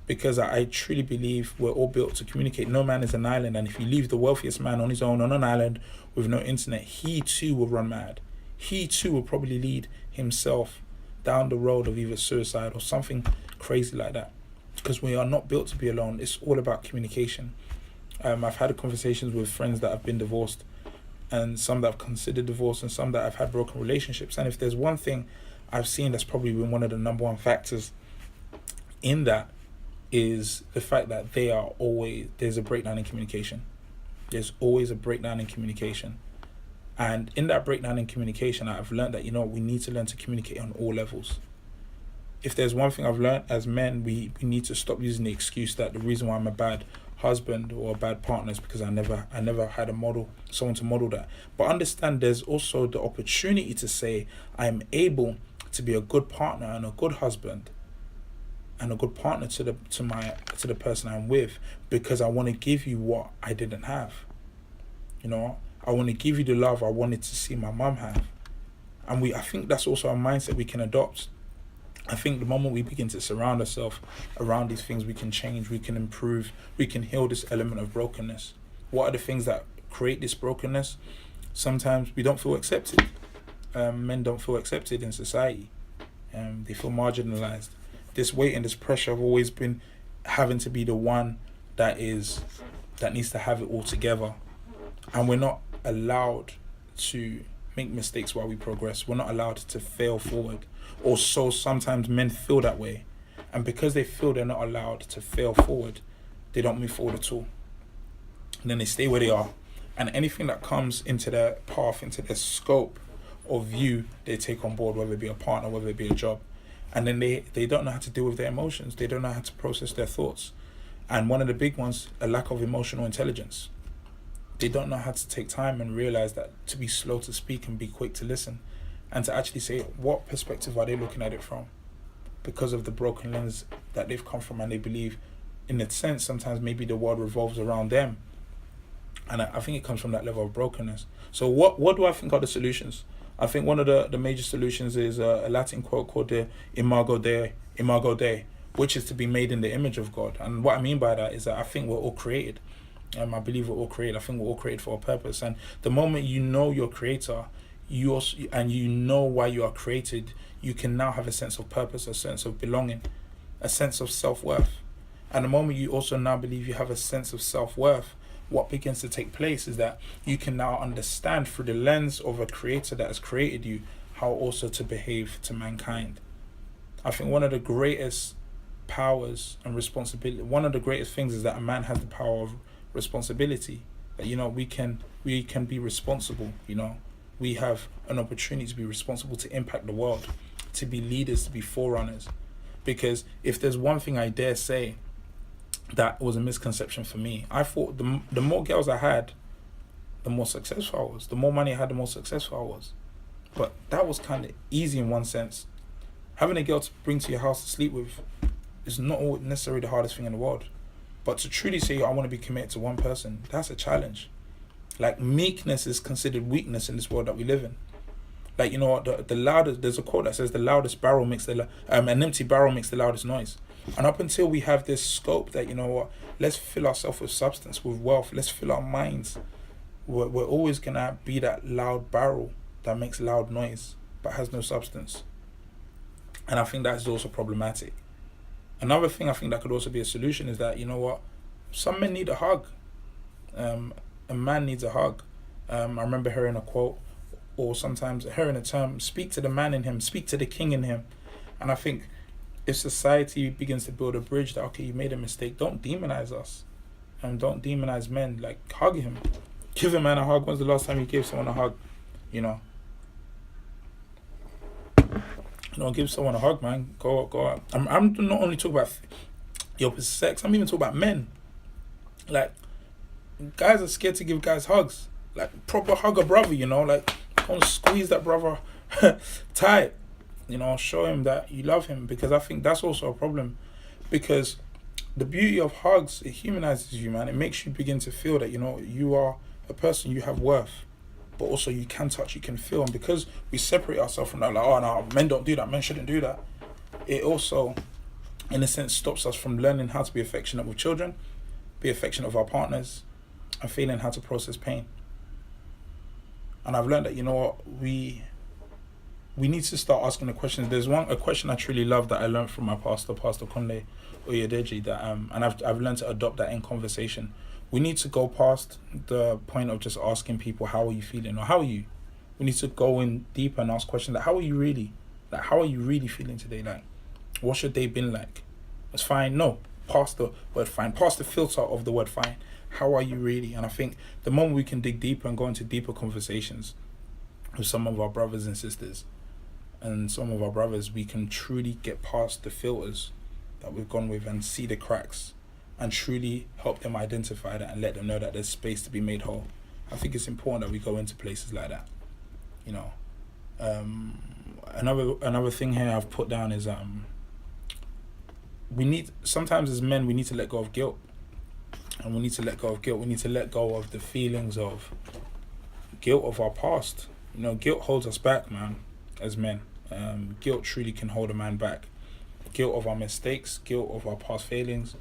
Because I truly believe we're all built to communicate. No man is an island, and if you leave the wealthiest man on his own on an island with no internet, he too will run mad. He too will probably lead himself down the road of either suicide or something crazy like that. Because we are not built to be alone. It's all about communication. I've had conversations with friends that have been divorced, and some that have considered divorce, and some that have had broken relationships. And if there's one thing I've seen that's probably been one of the number one factors in that, is the fact that there's a breakdown in communication. There's always a breakdown in communication. And in that breakdown in communication, I've learned that, we need to learn to communicate on all levels. If there's one thing I've learned as men, we need to stop using the excuse that the reason why I'm a bad husband or a bad partner is because I never had someone to model that. But understand there's also the opportunity to say, I am able to be a good partner and a good husband and a good partner to the person I'm with, because I want to give you what I didn't have. I want to give you the love I wanted to see my mum have. And I think that's also a mindset we can adopt. I think the moment we begin to surround ourselves around these things, we can change, we can improve, we can heal this element of brokenness. What are the things that create this brokenness? Sometimes we don't feel accepted. Men don't feel accepted in society. They feel marginalized. This weight and this pressure have always been having to be the one that needs to have it all together. And we're not allowed to make mistakes while we progress. We're not allowed to fail forward. Or so sometimes men feel that way. And because they feel they're not allowed to fail forward, they don't move forward at all. And then they stay where they are. And anything that comes into their path, into their scope of view, they take on board, whether it be a partner, whether it be a job. And then they don't know how to deal with their emotions. They don't know how to process their thoughts. And one of the big ones, a lack of emotional intelligence. They don't know how to take time and realize that to be slow to speak and be quick to listen. And to actually say, what perspective are they looking at it from? Because of the broken lens that they've come from, and they believe, in a sense, sometimes maybe the world revolves around them. And I think it comes from that level of brokenness. So what do I think are the solutions? I think one of the major solutions is a Latin quote called the Imago Dei, which is to be made in the image of God. And what I mean by that is that I think we're all created. I believe we're all created. I think we're all created for a purpose. And the moment you know your creator, you know why you are created, you can now have a sense of purpose, a sense of belonging, a sense of self-worth. And the moment you also now believe you have a sense of self-worth, what begins to take place is that you can now understand through the lens of a creator that has created you, how also to behave to mankind. I think one of the greatest powers and responsibility, one of the greatest things is that a man has the power of responsibility. That, we can be responsible, We have an opportunity to be responsible, to impact the world, to be leaders, to be forerunners. Because if there's one thing I dare say that was a misconception for me, I thought the more girls I had, the more successful I was. The more money I had, the more successful I was. But that was kind of easy in one sense. Having a girl to bring to your house to sleep with is not necessarily the hardest thing in the world. But to truly say I want to be committed to one person, that's a challenge. Like, meekness is considered weakness in this world that we live in. Like, you know what, the loudest, there's a quote that says the loudest barrel makes an empty barrel makes the loudest noise. And up until we have this scope that, you know what, let's fill ourselves with substance, with wealth, let's fill our minds, we're always going to be that loud barrel that makes loud noise but has no substance. And I think that's also problematic. Another thing I think that could also be a solution is that, you know what, some men need a hug. A man needs a hug. I remember hearing a quote, or sometimes hearing a term, speak to the man in him, speak to the king in him. And I think if society begins to build a bridge that, okay, you made a mistake, don't demonize us. And don't demonize men. Like, hug him. Give a man a hug. When's the last time you gave someone a hug? You know, give someone a hug, man. Go out. I'm not only talking about the opposite sex. I'm even talking about men. Like, guys are scared to give guys hugs. Like, proper hug a brother, you know. Like, don't squeeze that brother tight. You know, show him that you love him. Because I think that's also a problem. Because the beauty of hugs, it humanizes you, man. It makes you begin to feel that, you know, you are a person, you have worth. But also you can touch, you can feel. And because we separate ourselves from that, like, oh no, men don't do that, men shouldn't do that. It also, in a sense, stops us from learning how to be affectionate with children, be affectionate with our partners, and feeling how to process pain. And I've learned that, you know what, we need to start asking the questions. There's a question I truly love that I learned from my pastor, Pastor Konde Oyedeji, that and I've learned to adopt that in conversation. We need to go past the point of just asking people, how are you feeling, or how are you? We need to go in deeper and ask questions like, how are you really? Like, how are you really feeling today? Like, what's your day been like? It's fine. No, past the word fine, past the filter of the word fine. How are you really? And I think the moment we can dig deeper and go into deeper conversations with some of our brothers and sisters and some of our brothers, we can truly get past the filters that we've gone with and see the cracks and truly help them identify that and let them know that there's space to be made whole. I think it's important that we go into places like that. You know, another thing here I've put down is sometimes as men we need to let go of guilt. And we need to let go of guilt. We need to let go of the feelings of guilt of our past. You know, guilt holds us back, man, as men. Guilt truly can hold a man back. Guilt of our mistakes, guilt of our past failings,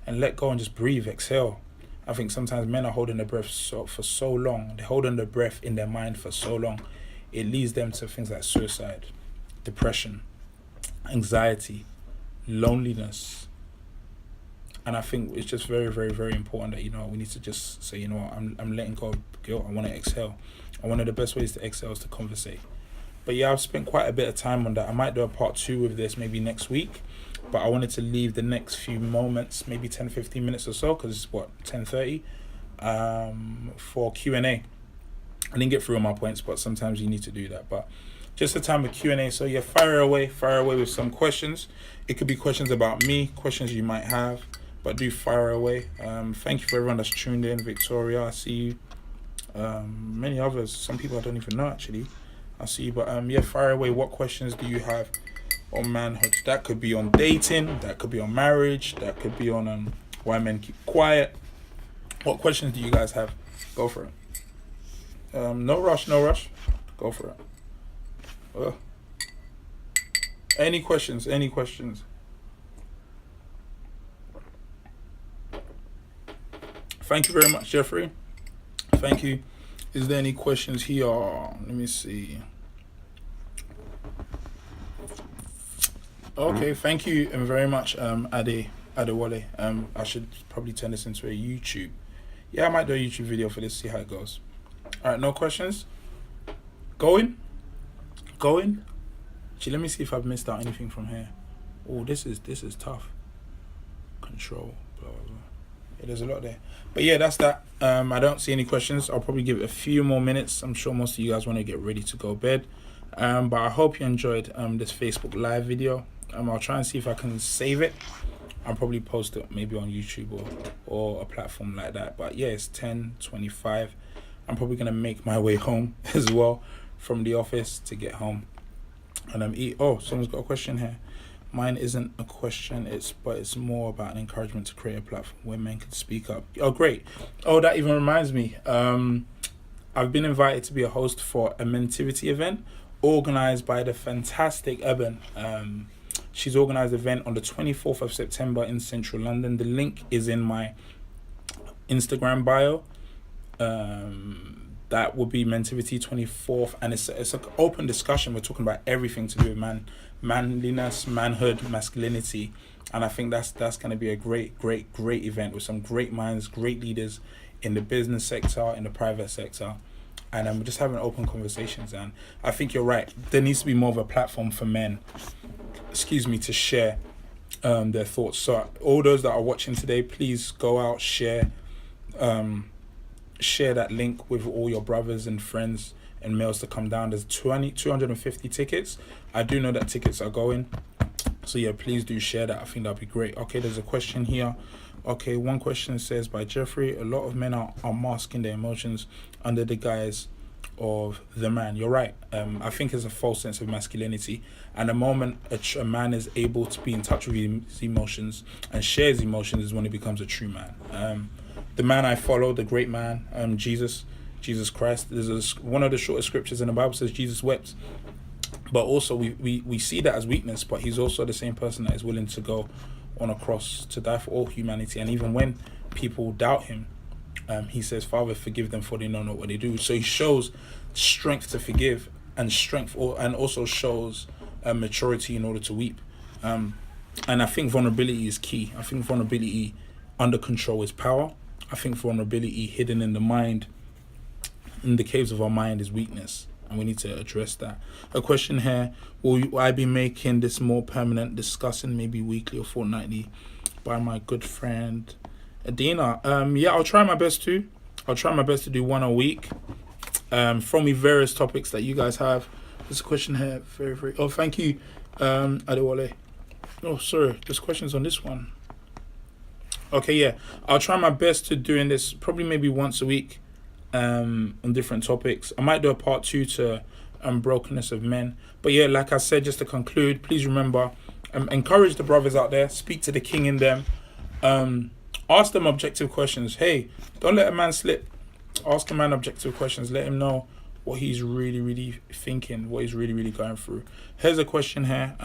and let go and just breathe, exhale. I think sometimes men are holding their breath for so long. They're holding their breath in their mind for so long. It leads them to things like suicide, depression, anxiety, loneliness. And I think it's just very, very, very important that, you know, we need to just say, you know what, I'm letting go of guilt. I want to exhale. And one of the best ways to exhale is to conversate. But yeah, I've spent quite a bit of time on that. I might do a part 2 of this maybe next week. But I wanted to leave the next few moments, maybe 10, 15 minutes or so, because it's 10:30, for Q&A. I didn't get through all my points, but sometimes you need to do that. But just a time of Q&A. So yeah, fire away with some questions. It could be questions about me, questions you might have, but do fire away. Thank you for everyone that's tuned in. Victoria, I see you. Many others, some people I don't even know actually. I see you, but yeah, fire away. What questions do you have on manhood? That could be on dating, that could be on marriage, that could be on why men keep quiet. What questions do you guys have? Go for it. No rush. Go for it. Any questions? Thank you very much, Jeffrey. Thank you. Is there any questions here? Let me see. Okay, thank you very much, Adewale. I should probably turn this into a YouTube. Yeah, I might do a YouTube video for this, see how it goes. All right, no questions? Going? Actually, let me see if I've missed out anything from here. Oh, this is tough. Control, blah, blah, blah. Yeah, there's a lot there. But yeah, that's that. I don't see any questions. I'll probably give it a few more minutes. I'm sure most of you guys want to get ready to go bed. But I hope you enjoyed this Facebook Live video. I'll try and see if I can save it. I'll probably post it maybe on YouTube or a platform like that. But yeah, it's 10:25. I'm probably going to make my way home as well from the office to get home and eat. Oh, someone's got a question here. Mine isn't a question, but it's more about an encouragement to create a platform where men can speak up. Oh, great. Oh, that even reminds me. I've been invited to be a host for a mentivity event organized by the fantastic Eben. She's organized an event on the 24th of September in central London. The link is in my Instagram bio. That will be Mentivity 24th, and it's an open discussion. We're talking about everything to do with manliness, manhood, masculinity, and I think that's going to be a great event with some great minds, great leaders in the business sector, in the private sector, and we're just having open conversations. And I think you're right. There needs to be more of a platform for men, to share their thoughts. So all those that are watching today, please go out, share that link with all your brothers and friends and males to come down. There's 250 tickets. I do know that tickets are going. So yeah, please do share that. I think that'd be great. Okay, there's a question here. Okay, one question says by Jeffrey, a lot of men are masking their emotions under the guise of the man. You're right. I think it's a false sense of masculinity. And the moment a man is able to be in touch with his emotions and share his emotions is when he becomes a true man. The man I follow, the great man, Jesus Christ. There's one of the shortest scriptures in the Bible says Jesus wept. But also we see that as weakness, but he's also the same person that is willing to go on a cross to die for all humanity. And even when people doubt him, he says, Father, forgive them, for they know not what they do. So he shows strength to forgive and also shows maturity in order to weep. And I think vulnerability is key. I think vulnerability under control is power. I think vulnerability hidden in the mind, in the caves of our mind, is weakness. And we need to address that. A question here, will I be making this more permanent, discussing maybe weekly or fortnightly by my good friend Adina? Yeah, I'll try my best to. I'll try my best to do one a week. From me various topics that you guys have. There's a question here, very. Oh, thank you, Adewale. Oh, sorry, there's questions on this one. Okay, yeah, I'll try my best to doing this probably maybe once a week. On different topics. I might do a part 2 to brokenness of men. But yeah, like I said, just to conclude, please remember, encourage the brothers out there, speak to the king in them, ask them objective questions. Hey, don't let a man slip. Ask a man objective questions. Let him know what he's really thinking, what he's really going through. Here's a question here.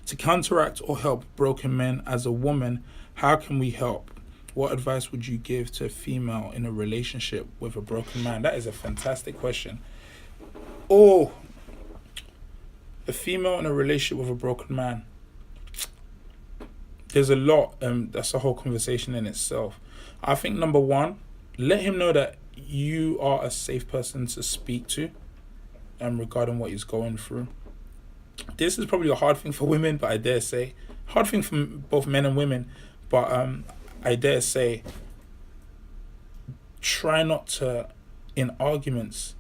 To counteract or help broken men as a woman, how can we help? What advice would you give to a female in a relationship with a broken man? That is a fantastic question. Oh, a female in a relationship with a broken man. There's a lot. That's a whole conversation in itself. I think number one, let him know that you are a safe person to speak to regarding what he's going through. This is probably a hard thing for women, but I dare say, hard thing for both men and women, but I dare say, try not to, in arguments,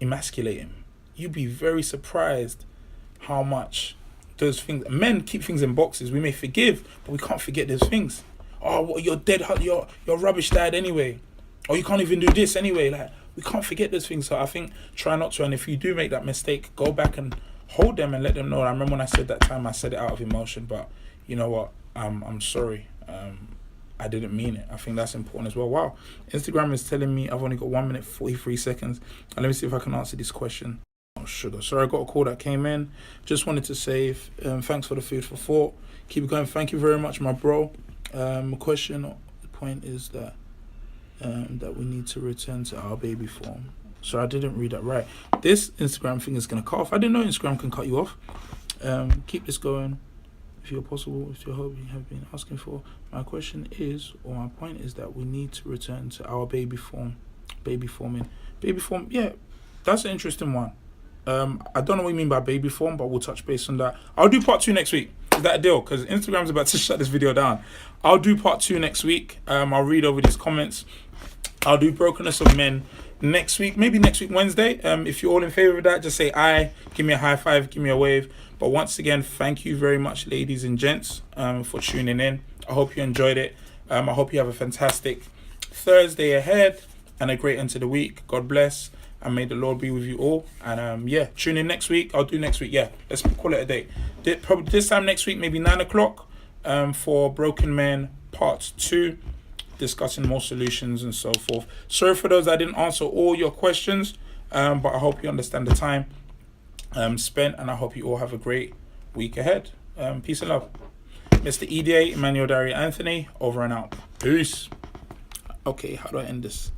emasculate him. You'd be very surprised how much those things, men keep things in boxes. We may forgive, but we can't forget those things. Oh, well, you're dead, you're rubbish dad anyway. Or you can't even do this anyway. Like, we can't forget those things. So I think try not to. And if you do make that mistake, go back and hold them and let them know. I remember when I said that time, I said it out of emotion, but you know what? I'm sorry. I didn't mean it. I think that's important as well. Wow. Instagram is telling me I've only got 1 minute 43 seconds. And let me see if I can answer this question. Oh, sugar. Sorry, I got a call that came in. Just wanted to say thanks for the food for thought. Keep it going. Thank you very much, my bro. The point is that we need to return to our baby form. So I didn't read that right. This Instagram thing is going to cut off. I didn't know Instagram can cut you off. Keep this going. If you're possible, if you're hoping you have been asking for. My question is, or my point is that we need to return to our baby form. Baby form, yeah, that's an interesting one. I don't know what you mean by baby form, but we'll touch base on that. I'll do part 2 next week. Is that a deal? Because Instagram's about to shut this video down. I'll do part 2 next week. I'll read over these comments. I'll do brokenness of men next week, maybe next week, Wednesday. If you're all in favor of that, just say aye, give me a high five, give me a wave. But once again, thank you very much, ladies and gents, for tuning in. I hope you enjoyed it. I hope you have a fantastic Thursday ahead and a great end to the week. God bless. and may the Lord be with you all. And tune in next week. I'll do next week. Yeah, let's call it a day. Probably this time next week, maybe 9 o'clock, for Broken Men Part 2, discussing more solutions and so forth. Sorry for those I didn't answer all your questions, but I hope you understand the time spent, and I hope you all have a great week ahead. Peace and love. Mr. EDA, Emmanuel Dari Anthony, over and out. Peace. Okay, how do I end this?